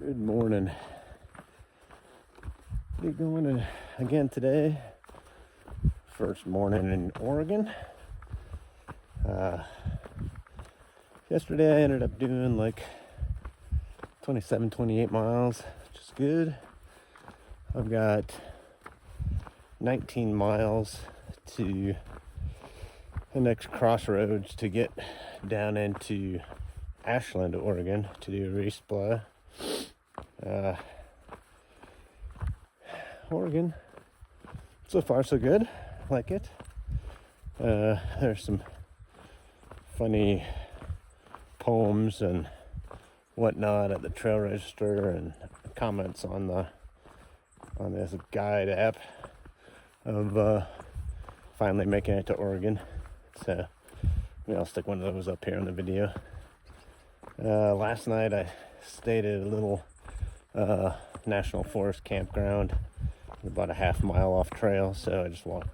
Good morning. Be going again today. First morning in Oregon. Yesterday I ended up doing like 27, 28 miles, which is good. I've got 19 miles to the next crossroads to get down into Ashland, Oregon to do a resupply. Oregon, so far so good. Like it. There's some funny poems and whatnot at the trail register and comments on this guide app of finally making it to Oregon. So maybe I'll stick one of those up here in the video. Last night I stayed at a little national forest campground about a half mile off trail, so I just walked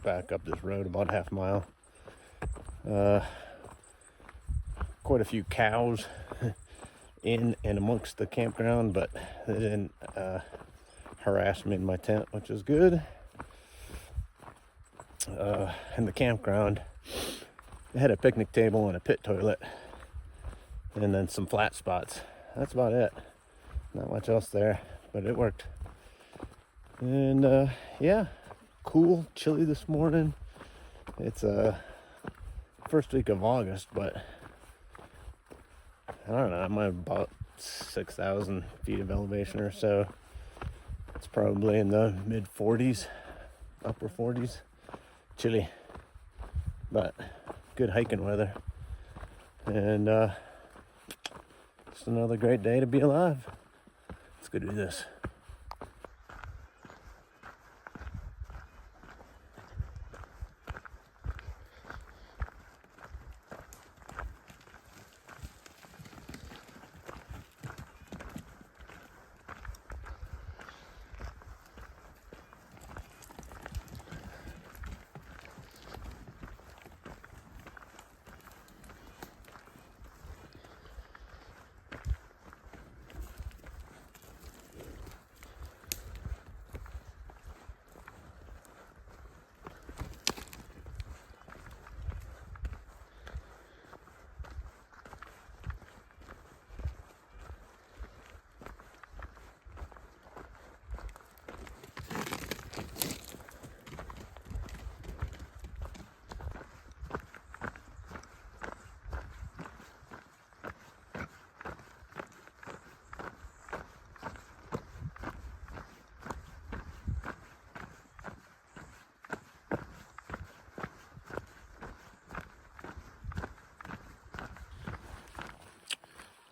back up this road about a half mile. Quite a few cows in and amongst the campground, but they didn't harass me in my tent, which is good. In the campground, they had a picnic table and a pit toilet, and then some flat spots. That's about it. Not much else there, but it worked. And yeah, cool, chilly this morning. It's first week of August, but I don't know, I'm at about 6,000 feet of elevation or so. It's probably in the mid 40s, upper 40s. Chilly, but good hiking weather. And just another great day to be alive. Let's go do this.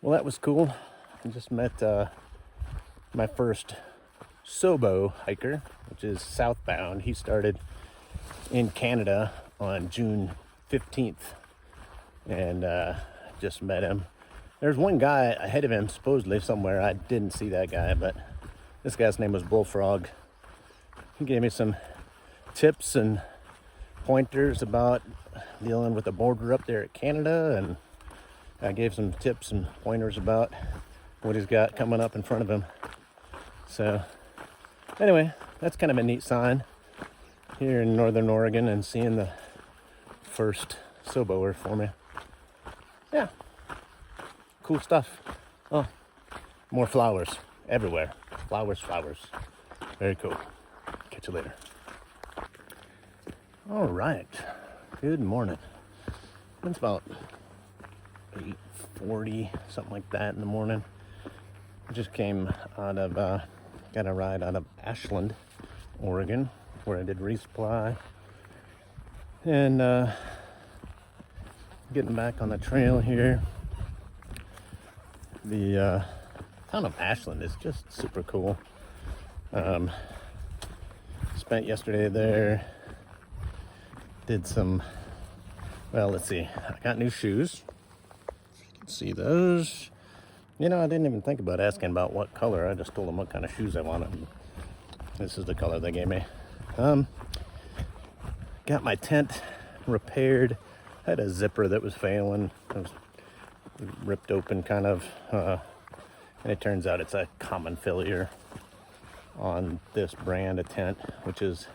Well, that was cool. I just met my first Sobo hiker, which is southbound. He started in Canada on June 15th, and just met him. There's one guy ahead of him, supposedly somewhere. I didn't see that guy, but this guy's name was Bullfrog. He gave me some tips and pointers about dealing with the border up there at Canada, and I gave some tips and pointers about what he's got coming up in front of him. So anyway, that's kind of a neat sign here in Northern Oregon, and seeing the first Soboer for me. Yeah, cool stuff. Oh, more flowers everywhere. Flowers. Very cool. Catch you later. All right. Good morning. It's about 8:40, something like that in the morning. I just came out of, got a ride out of Ashland, Oregon, where I did resupply. And getting back on the trail here. The town of Ashland is just super cool. Spent yesterday there. Did some, well, let's see. I got new shoes. See those. You know, I didn't even think about asking about what color. I just told them what kind of shoes I wanted. This is the color they gave me. Got my tent repaired. Had a zipper that was failing. It was ripped open kind of And it turns out it's a common failure on this brand of tent, which is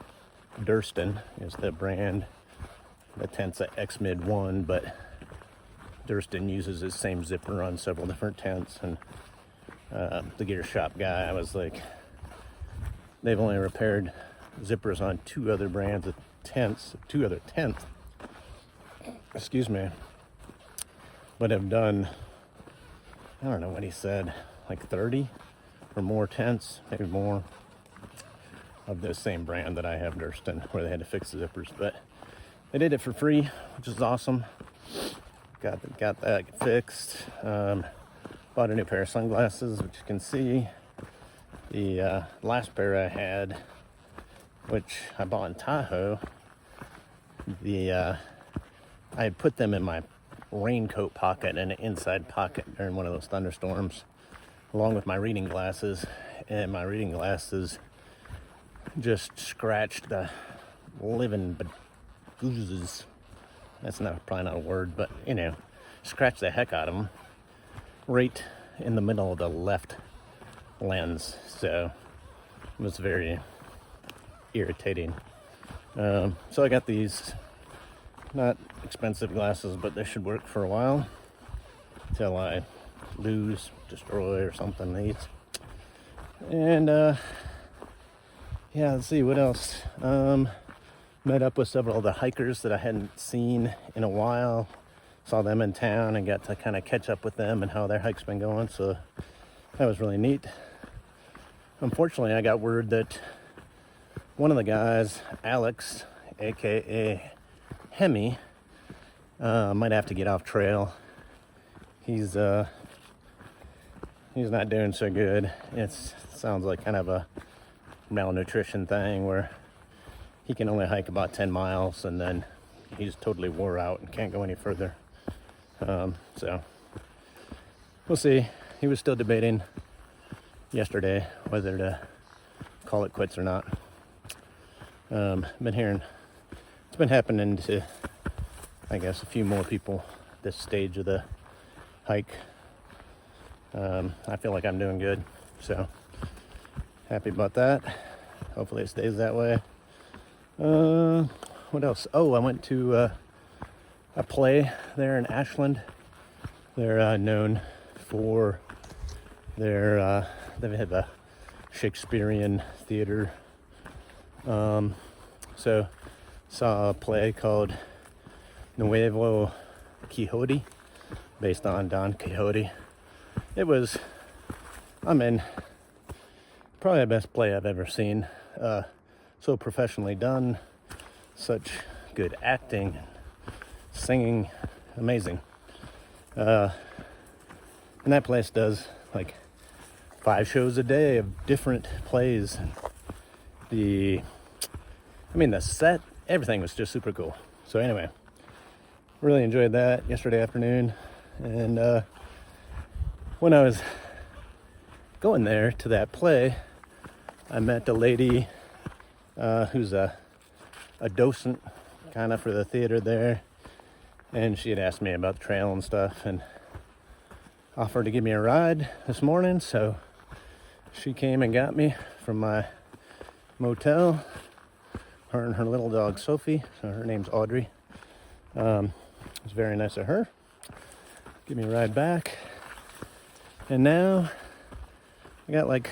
Durston is the brand. The tent's a X-Mid 1, but Durston uses the same zipper on several different tents. And the gear shop guy, I was like, they've only repaired zippers on two other brands of tents, excuse me, but have done, I don't know what he said, like 30 or more tents, maybe more, of the same brand that I have, Durston, where they had to fix the zippers. But they did it for free, which is awesome. Got that fixed. Bought a new pair of sunglasses, which you can see. The last pair I had, which I bought in Tahoe, I had put them in my raincoat pocket and an inside pocket during one of those thunderstorms, along with my reading glasses, and my reading glasses just scratched the living bejesus. That's probably not a word, but scratched the heck out of them right in the middle of the left lens. So it was very irritating. So I got these not expensive glasses, but they should work for a while till I lose, destroy, or something these. And yeah, let's see what else. Met up with several of the hikers that I hadn't seen in a while. Saw them in town and got to kind of catch up with them and how their hike's been going. So that was really neat. Unfortunately, I got word that one of the guys, Alex, aka Hemi, might have to get off trail. He's not doing so good. It sounds like kind of a malnutrition thing where he can only hike about 10 miles and then he's totally wore out and can't go any further. So we'll see. He was still debating yesterday whether to call it quits or not. Been hearing it's been happening to, I guess, a few more people this stage of the hike. I feel like I'm doing good, so happy about that. Hopefully it stays that way. What else? Oh, I went to a play there in Ashland. They're known for their they have a Shakespearean theater. So saw a play called Nuevo Quixote, based on Don Quixote. It was, probably the best play I've ever seen. So professionally done, such good acting, singing, amazing. And that place does like 5 shows a day of different plays. The set, everything was just super cool. So anyway, really enjoyed that yesterday afternoon. And when I was going there to that play, I met a lady who's a docent kind of for the theater there, and she had asked me about the trail and stuff and offered to give me a ride this morning. So she came and got me from my motel, her and her little dog Sophie, so her name's Audrey. It was very nice of her. Give me a ride back. And now I got like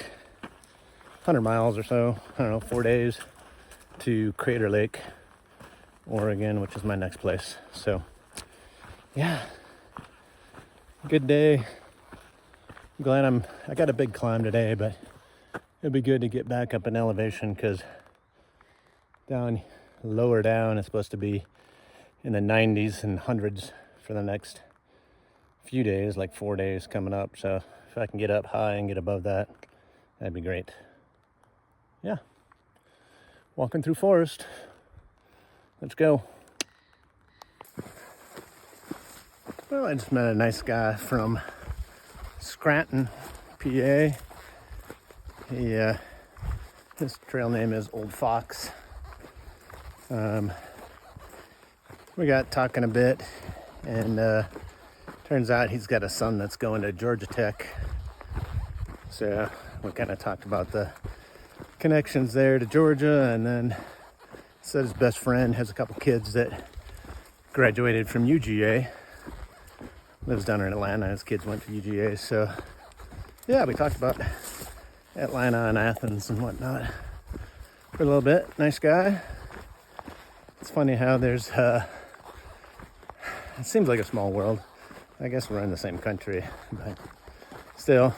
100 miles or so, I don't know, 4 days to Crater Lake, Oregon, which is my next place. So yeah, good day. I'm glad I got a big climb today, but it'd be good to get back up in elevation, because lower down it's supposed to be in the 90s and hundreds for the next few days, like 4 days coming up. So if I can get up high and get above that, that'd be great. Yeah, walking through forest. Let's go. Well, I just met a nice guy from Scranton, PA. His trail name is Old Fox. We got talking a bit, and turns out he's got a son that's going to Georgia Tech So we kind of talked about the connections there to Georgia, and then said his best friend has a couple kids that graduated from UGA. Lives down in Atlanta. His kids went to UGA. So yeah, we talked about Atlanta and Athens and whatnot for a little bit. Nice guy. It's funny how there's it seems like a small world. I guess we're in the same country, but still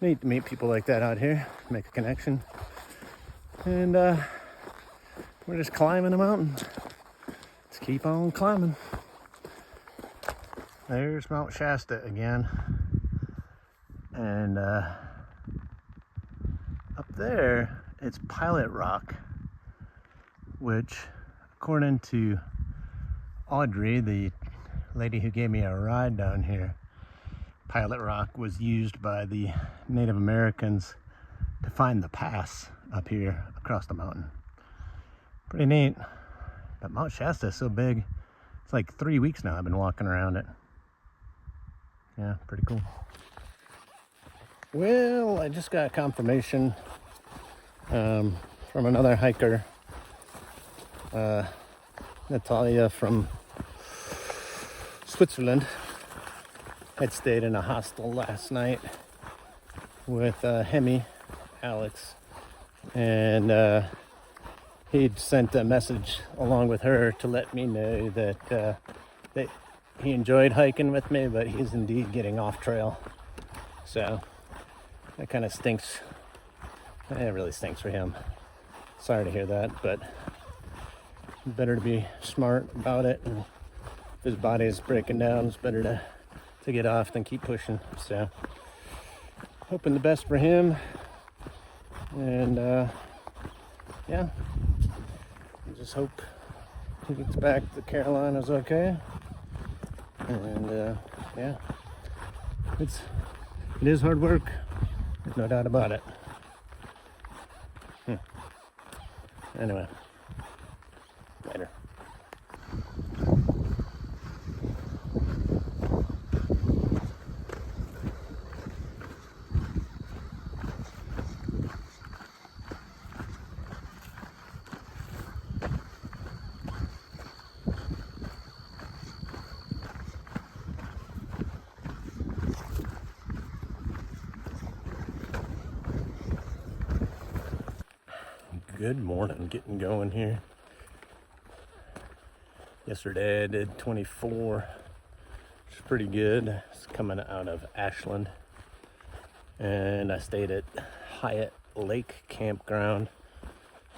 neat to meet people like that out here, make a connection. And we're just climbing a mountain. Let's keep on climbing. There's Mount Shasta again. And up there, it's Pilot Rock, which, according to Audrey, the lady who gave me a ride down here, Pilot Rock was used by the Native Americans to find the pass up here across the mountain. Pretty neat. But Mount Shasta is so big, it's like 3 weeks now I've been walking around it. Yeah, pretty cool. Well, I just got confirmation from another hiker, Natalia from Switzerland. Had stayed in a hostel last night with Hemi, Alex, and he'd sent a message along with her to let me know that he enjoyed hiking with me, but he's indeed getting off trail. So that kind of stinks. It really stinks for him. Sorry to hear that, but better to be smart about it. And if his body is breaking down, it's better to get off than keep pushing. So hoping the best for him. And yeah, I just hope he gets back to Carolinas okay. And yeah, it is hard work. There's no doubt about it. Anyway, later. Good morning, getting going here. Yesterday I did 24, which is pretty good. It's coming out of Ashland. And I stayed at Hyatt Lake Campground,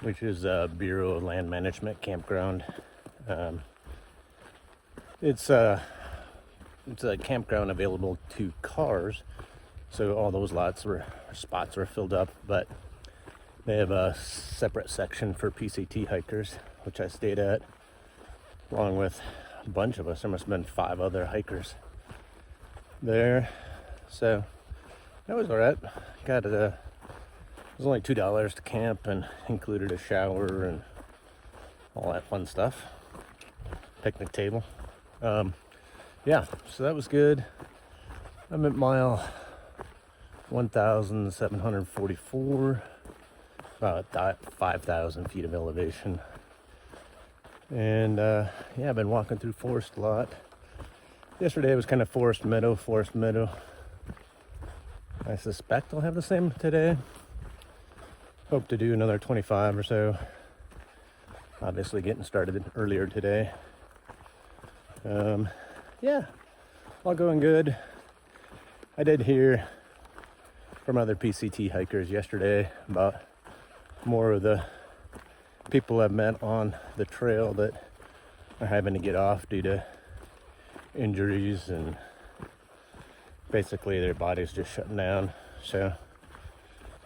which is a Bureau of Land Management campground. It's a campground available to cars, so all those spots are filled up, but they have a separate section for PCT hikers, which I stayed at, along with a bunch of us. There must have been 5 other hikers there. So that was all right. It was only $2 to camp and included a shower and all that fun stuff. Picnic table. Yeah, so that was good. I'm at mile 1,744. About 5,000 feet of elevation. And yeah, I've been walking through forest a lot. Yesterday was kind of forest meadow. I suspect I'll have the same today. Hope to do another 25 or so. Obviously getting started earlier today. Yeah, all going good. I did hear from other PCT hikers yesterday about more of the people I've met on the trail that are having to get off due to injuries, and basically their body's just shutting down. So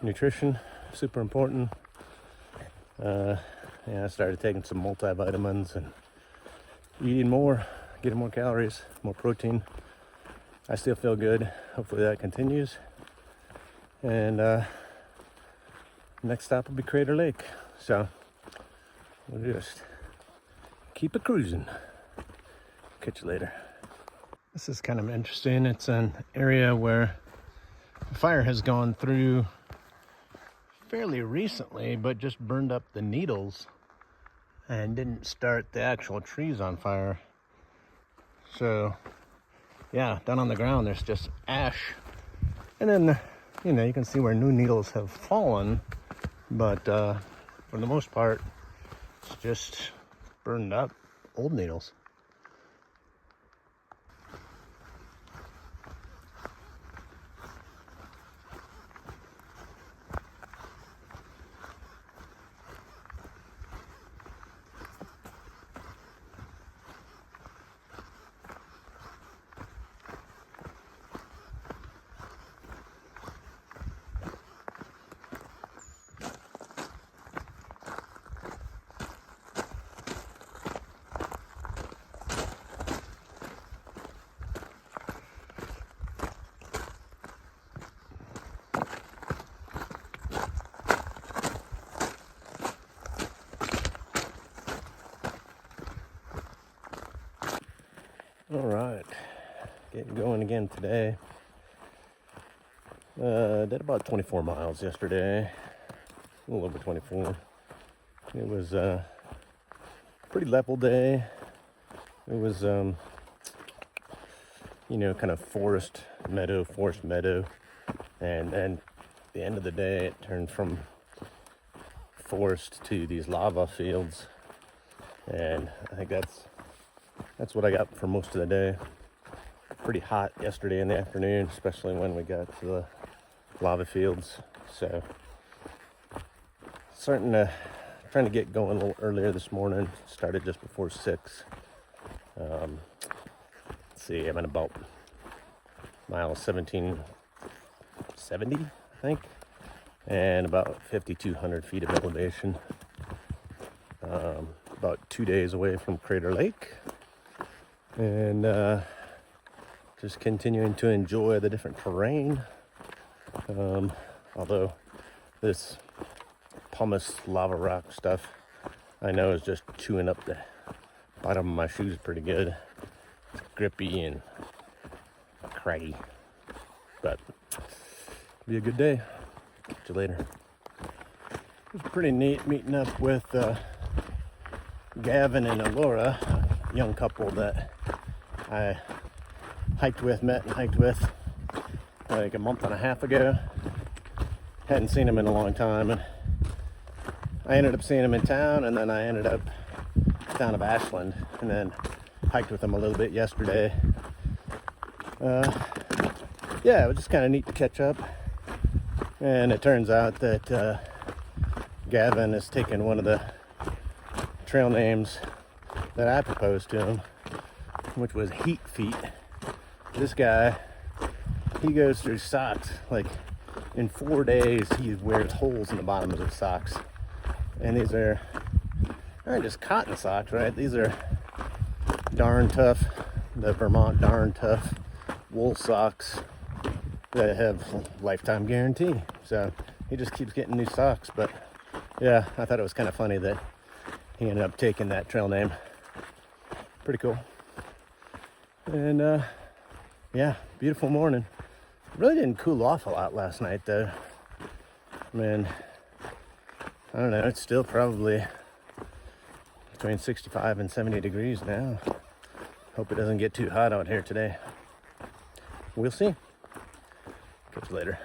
nutrition, super important. Yeah, I started taking some multivitamins and eating more, getting more calories, more protein. I still feel good. Hopefully that continues. And next stop will be Crater Lake. So we'll just keep it cruising. Catch you later. This is kind of interesting. It's an area where fire has gone through fairly recently, but just burned up the needles and didn't start the actual trees on fire. So yeah, down on the ground there's just ash, and then you can see where new needles have fallen, but for the most part it's just burned up old needles. All right, getting going again today. Did about 24 miles yesterday, a little over 24. It was a pretty level day. It was, kind of forest meadow, and then the end of the day it turned from forest to these lava fields, and I think that's what I got for most of the day. Pretty hot yesterday in the afternoon, especially when we got to the lava fields. So trying to get going a little earlier this morning. Started just before 6. Let's see, I'm at about mile 1770, I think, and about 5,200 feet of elevation. About 2 days away from Crater Lake, and just continuing to enjoy the different terrain. Although this pumice lava rock stuff, I know, is just chewing up the bottom of my shoes pretty good. It's grippy and craggy, but it'll be a good day. Catch you later. It was pretty neat meeting up with Gavin and Alora, a young couple that I met and hiked with like a month and a half ago. Hadn't seen them in a long time, and I ended up seeing them in town, and then I ended up down of Ashland, and then hiked with them a little bit yesterday. Yeah, it was just kind of neat to catch up, and it turns out that Gavin has taken one of the trail names that I proposed to him, which was Heat Feet. This guy, he goes through socks, like in 4 days he wears holes in the bottom of his socks. And these aren't just cotton socks, right? These are darn tough, the Vermont darn tough wool socks that have lifetime guarantee. So he just keeps getting new socks. But yeah, I thought it was kind of funny that he ended up taking that trail name. Pretty cool. And yeah, beautiful morning. Really didn't cool off a lot last night though. I mean, I don't know, it's still probably between 65 and 70 degrees now. Hope it doesn't get too hot out here today. We'll see. Catch you later.